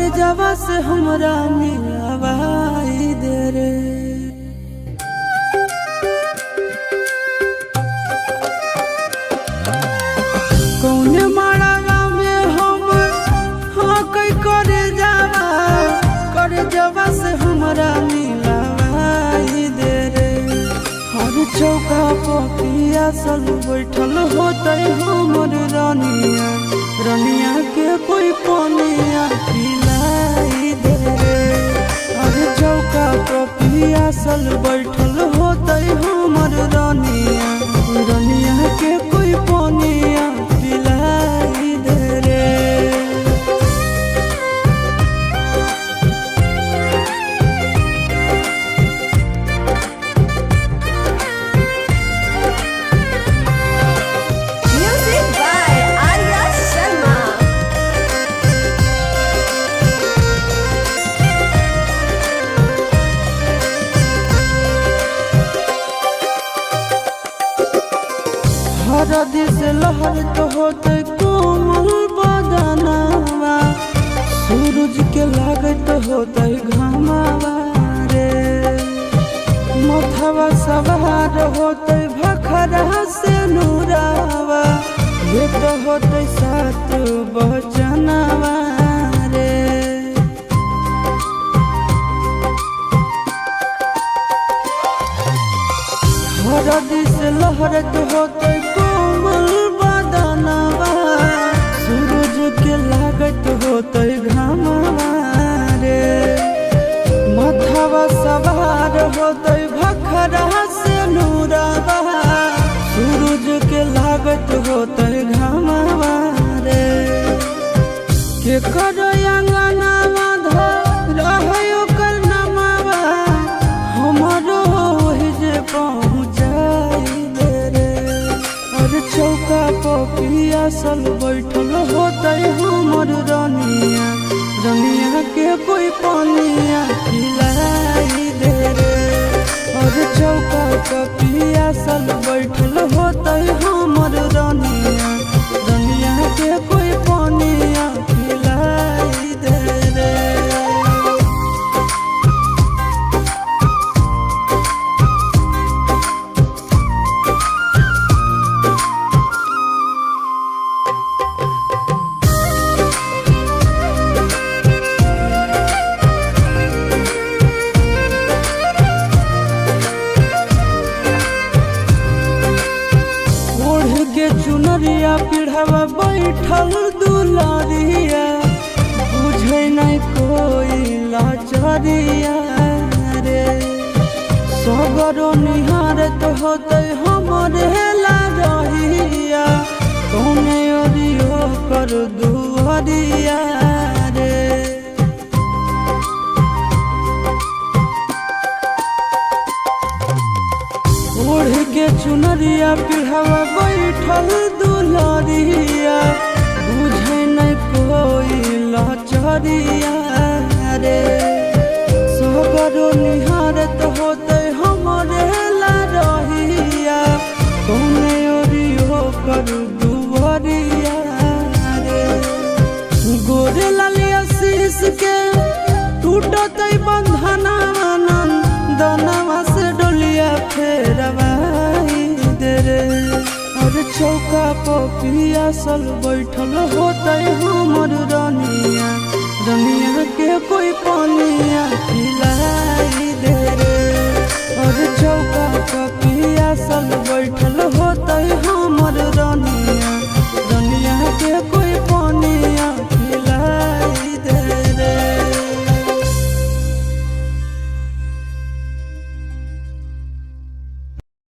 कर जवा से हमरा मिलवाई दे रे। कौने माड़ा में हम हाँ कई करे जावा कर जवा से हमरा मिलवाई दे रे। हर चौका पिया सल बैठल होते हमर रानिया, रानिया के कोई पानिया पिलाई दे रे। हर चौका पिया सल बैठल होते हमर रानिया, रानिया के कोई पानिया पिलाई दे रे। हरदी से लहर तो होते कोमल बदनवा, सूरज के लागत होते घामावा रे। मथवा सवार होते भखरा से नूरावा, ये तो होते सात बचनवा रे। हरदी से लहरत होते कोमल बदनवा, सूरज के लागत होते घामवा रे। मथवा सवार होते भखरा से नूरावा, सूरज के लागत होते घामवा रे। के करो अंगनावा धर रहो कर नमावा, हमारो जे पहुँचाई दे रे। और चौका पिया सल बैठल होते हमर रानिया, रानिया के कोई पानिया पिलाई दे रे। और चौका पिया सल बैठल होते हमर रानिया, रानिया के कोई पानिया पिलाई दे रे। चुनरिया पिढ़ावा बैठल दुलारिया, बुझे नहीं कोई लाचारिया रे। सगरो निहारत होते हमरे लारिया, कौने ओरियो कर दुआरिया रे। ओढ़ के चुनरिया पिढ़ावा बैठल दुलारिया, बुझे नहीं कोई लाचारिया रे। सगरो निहारत होते हमरे लारिया, कौने ओरियो कर दुआरिया रे। गोरे लालिया शीश के टूटते बंधना दनवा से डोलिया फेरवाई दे रे। और चौका पिया सल बैठल होते हमर रानिया, रानिया के कोई पानिया